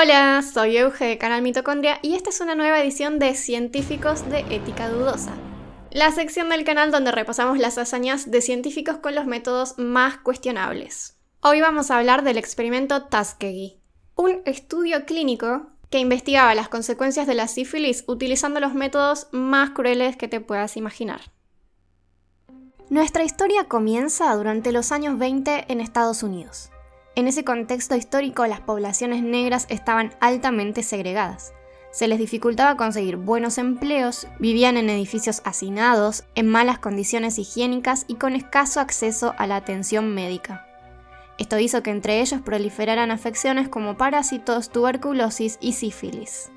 Hola, soy Euge de Canal Mitocondria y esta es una nueva edición de Científicos de Ética Dudosa, la sección del canal donde repasamos las hazañas de científicos con los métodos más cuestionables. Hoy vamos a hablar del experimento Tuskegee, un estudio clínico que investigaba las consecuencias de la sífilis utilizando los métodos más crueles que te puedas imaginar. Nuestra historia comienza durante los años 20 en Estados Unidos. En ese contexto histórico, las poblaciones negras estaban altamente segregadas. Se les dificultaba conseguir buenos empleos, vivían en edificios hacinados, en malas condiciones higiénicas y con escaso acceso a la atención médica. Esto hizo que entre ellos proliferaran afecciones como parásitos, tuberculosis y sífilis.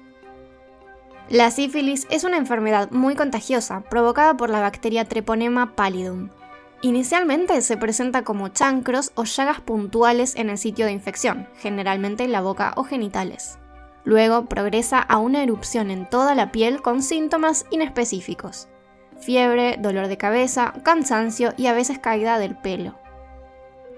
La sífilis es una enfermedad muy contagiosa, provocada por la bacteria Treponema pallidum. Inicialmente se presenta como chancros o llagas puntuales en el sitio de infección, generalmente en la boca o genitales. Luego progresa a una erupción en toda la piel con síntomas inespecíficos: fiebre, dolor de cabeza, cansancio y a veces caída del pelo.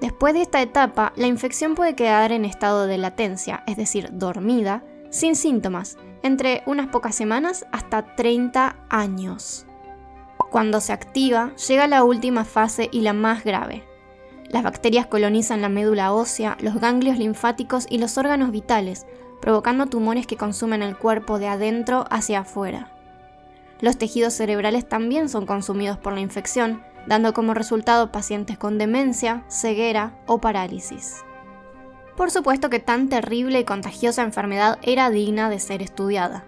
Después de esta etapa, la infección puede quedar en estado de latencia, es decir, dormida, sin síntomas, entre unas pocas semanas hasta 30 años. Cuando se activa, llega la última fase y la más grave. Las bacterias colonizan la médula ósea, los ganglios linfáticos y los órganos vitales, provocando tumores que consumen el cuerpo de adentro hacia afuera. Los tejidos cerebrales también son consumidos por la infección, dando como resultado pacientes con demencia, ceguera o parálisis. Por supuesto que tan terrible y contagiosa enfermedad era digna de ser estudiada.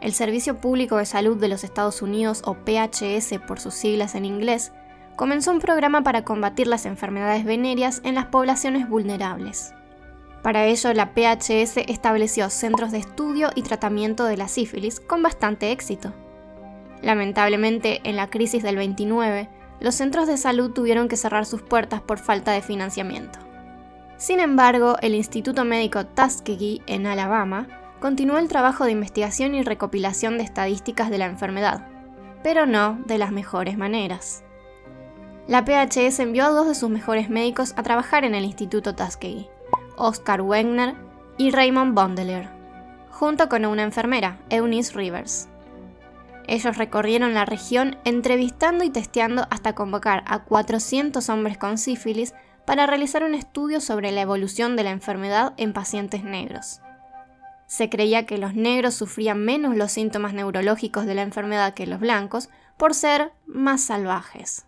El Servicio Público de Salud de los Estados Unidos, o PHS por sus siglas en inglés, comenzó un programa para combatir las enfermedades venéreas en las poblaciones vulnerables. Para ello, la PHS estableció centros de estudio y tratamiento de la sífilis con bastante éxito. Lamentablemente, en la crisis del 29, los centros de salud tuvieron que cerrar sus puertas por falta de financiamiento. Sin embargo, el Instituto Médico Tuskegee, en Alabama, continuó el trabajo de investigación y recopilación de estadísticas de la enfermedad, pero no de las mejores maneras. La PHS envió a dos de sus mejores médicos a trabajar en el Instituto Tuskegee, Oscar Wegner y Raymond Bondelier, junto con una enfermera, Eunice Rivers. Ellos recorrieron la región entrevistando y testeando hasta convocar a 400 hombres con sífilis para realizar un estudio sobre la evolución de la enfermedad en pacientes negros. Se creía que los negros sufrían menos los síntomas neurológicos de la enfermedad que los blancos por ser más salvajes.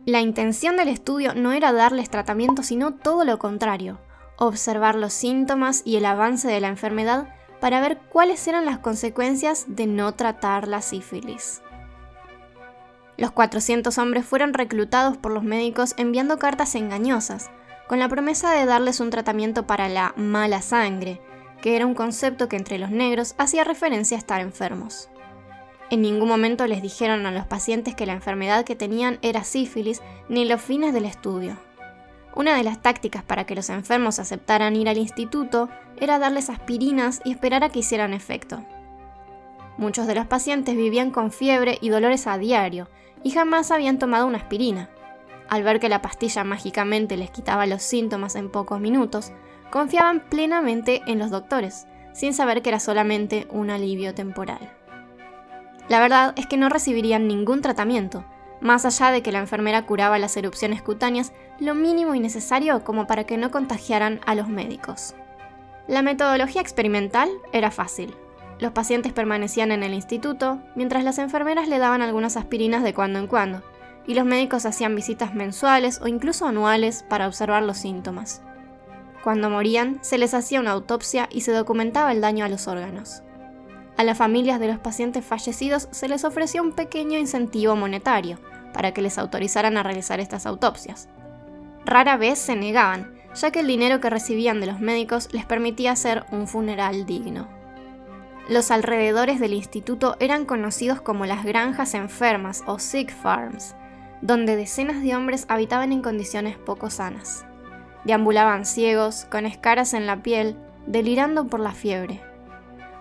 La intención del estudio no era darles tratamiento, sino todo lo contrario: observar los síntomas y el avance de la enfermedad para ver cuáles eran las consecuencias de no tratar la sífilis. Los 400 hombres fueron reclutados por los médicos enviando cartas engañosas, con la promesa de darles un tratamiento para la mala sangre, que era un concepto que entre los negros hacía referencia a estar enfermos. En ningún momento les dijeron a los pacientes que la enfermedad que tenían era sífilis, ni los fines del estudio. Una de las tácticas para que los enfermos aceptaran ir al instituto era darles aspirinas y esperar a que hicieran efecto. Muchos de los pacientes vivían con fiebre y dolores a diario, y jamás habían tomado una aspirina. Al ver que la pastilla mágicamente les quitaba los síntomas en pocos minutos, confiaban plenamente en los doctores, sin saber que era solamente un alivio temporal. La verdad es que no recibirían ningún tratamiento, más allá de que la enfermera curaba las erupciones cutáneas lo mínimo y necesario como para que no contagiaran a los médicos. La metodología experimental era fácil. Los pacientes permanecían en el instituto, mientras las enfermeras le daban algunas aspirinas de cuando en cuando, y los médicos hacían visitas mensuales o incluso anuales para observar los síntomas. Cuando morían, se les hacía una autopsia y se documentaba el daño a los órganos. A las familias de los pacientes fallecidos se les ofreció un pequeño incentivo monetario para que les autorizaran a realizar estas autopsias. Rara vez se negaban, ya que el dinero que recibían de los médicos les permitía hacer un funeral digno. Los alrededores del instituto eran conocidos como las granjas enfermas o sick farms, donde decenas de hombres habitaban en condiciones poco sanas. Deambulaban ciegos, con escaras en la piel, delirando por la fiebre.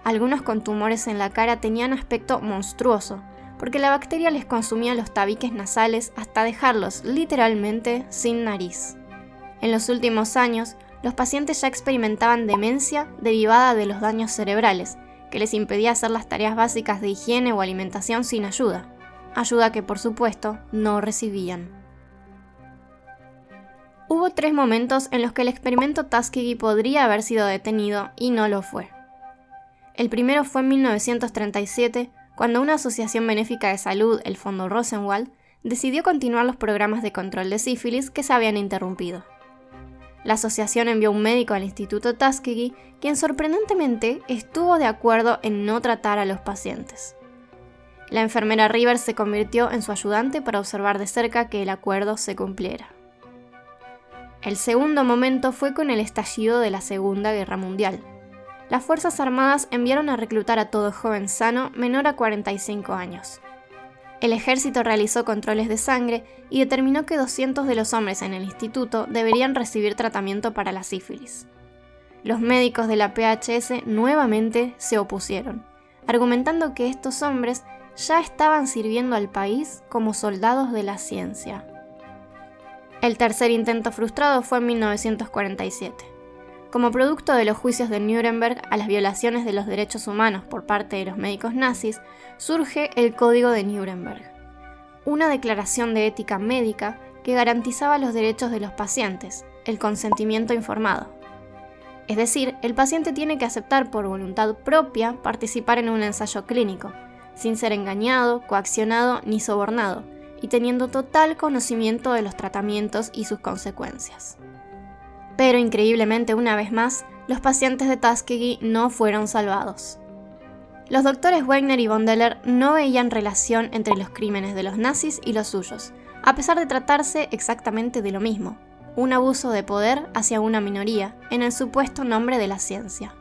Algunos con tumores en la cara tenían aspecto monstruoso, porque la bacteria les consumía los tabiques nasales hasta dejarlos literalmente sin nariz. En los últimos años, los pacientes ya experimentaban demencia derivada de los daños cerebrales, que les impedía hacer las tareas básicas de higiene o alimentación sin ayuda que por supuesto no recibían. Hubo 3 momentos en los que el experimento Tuskegee podría haber sido detenido y no lo fue. El primero fue en 1937, cuando una asociación benéfica de salud, el Fondo Rosenwald, decidió continuar los programas de control de sífilis que se habían interrumpido. La asociación envió un médico al Instituto Tuskegee, quien sorprendentemente estuvo de acuerdo en no tratar a los pacientes. La enfermera Rivers se convirtió en su ayudante para observar de cerca que el acuerdo se cumpliera. El segundo momento fue con el estallido de la Segunda Guerra Mundial. Las Fuerzas Armadas enviaron a reclutar a todo joven sano menor a 45 años. El ejército realizó controles de sangre y determinó que 200 de los hombres en el instituto deberían recibir tratamiento para la sífilis. Los médicos de la PHS nuevamente se opusieron, argumentando que estos hombres ya estaban sirviendo al país como soldados de la ciencia. El tercer intento frustrado fue en 1947. Como producto de los juicios de Nuremberg a las violaciones de los derechos humanos por parte de los médicos nazis, surge el Código de Nuremberg, una declaración de ética médica que garantizaba los derechos de los pacientes, el consentimiento informado. Es decir, el paciente tiene que aceptar por voluntad propia participar en un ensayo clínico, sin ser engañado, coaccionado ni sobornado, y teniendo total conocimiento de los tratamientos y sus consecuencias. Pero increíblemente, una vez más, los pacientes de Tuskegee no fueron salvados. Los doctores Wegner y von Deller no veían relación entre los crímenes de los nazis y los suyos, a pesar de tratarse exactamente de lo mismo, un abuso de poder hacia una minoría, en el supuesto nombre de la ciencia.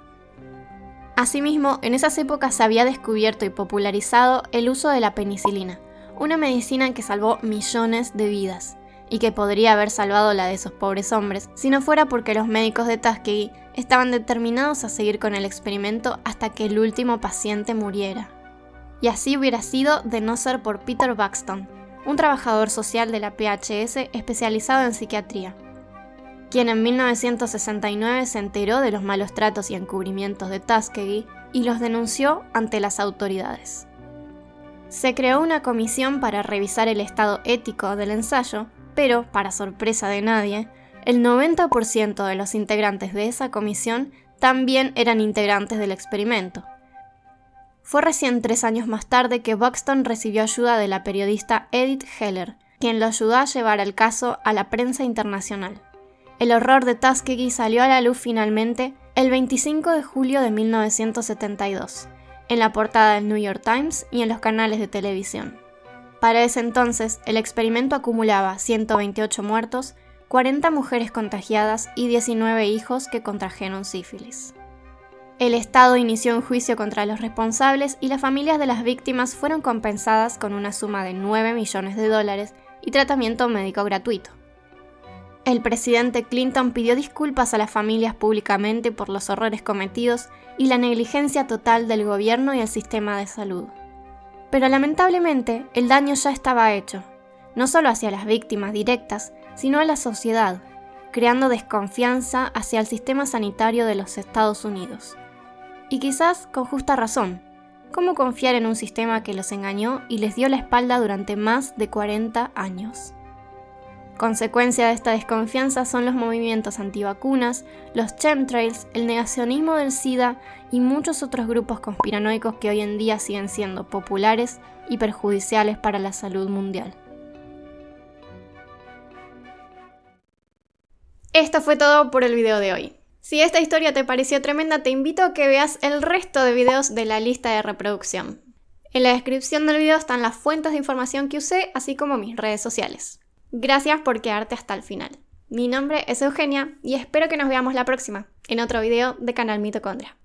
Asimismo, en esas épocas se había descubierto y popularizado el uso de la penicilina, una medicina que salvó millones de vidas, y que podría haber salvado la de esos pobres hombres si no fuera porque los médicos de Tuskegee estaban determinados a seguir con el experimento hasta que el último paciente muriera. Y así hubiera sido de no ser por Peter Buxton, un trabajador social de la PHS especializado en psiquiatría, quien en 1969 se enteró de los malos tratos y encubrimientos de Tuskegee y los denunció ante las autoridades. Se creó una comisión para revisar el estado ético del ensayo, pero, para sorpresa de nadie, el 90% de los integrantes de esa comisión también eran integrantes del experimento. Fue recién 3 años más tarde que Buxton recibió ayuda de la periodista Edith Heller, quien lo ayudó a llevar el caso a la prensa internacional. El horror de Tuskegee salió a la luz finalmente el 25 de julio de 1972, en la portada del New York Times y en los canales de televisión. Para ese entonces, el experimento acumulaba 128 muertos, 40 mujeres contagiadas y 19 hijos que contrajeron sífilis. El Estado inició un juicio contra los responsables y las familias de las víctimas fueron compensadas con una suma de $9 millones y tratamiento médico gratuito. El presidente Clinton pidió disculpas a las familias públicamente por los horrores cometidos y la negligencia total del gobierno y el sistema de salud. Pero lamentablemente, el daño ya estaba hecho, no solo hacia las víctimas directas, sino a la sociedad, creando desconfianza hacia el sistema sanitario de los Estados Unidos. Y quizás con justa razón. ¿Cómo confiar en un sistema que los engañó y les dio la espalda durante más de 40 años? Consecuencia de esta desconfianza son los movimientos antivacunas, los chemtrails, el negacionismo del SIDA y muchos otros grupos conspiranoicos que hoy en día siguen siendo populares y perjudiciales para la salud mundial. Esto fue todo por el video de hoy. Si esta historia te pareció tremenda, te invito a que veas el resto de videos de la lista de reproducción. En la descripción del video están las fuentes de información que usé, así como mis redes sociales. Gracias por quedarte hasta el final. Mi nombre es Eugenia y espero que nos veamos la próxima, en otro video de Canal Mitocondria.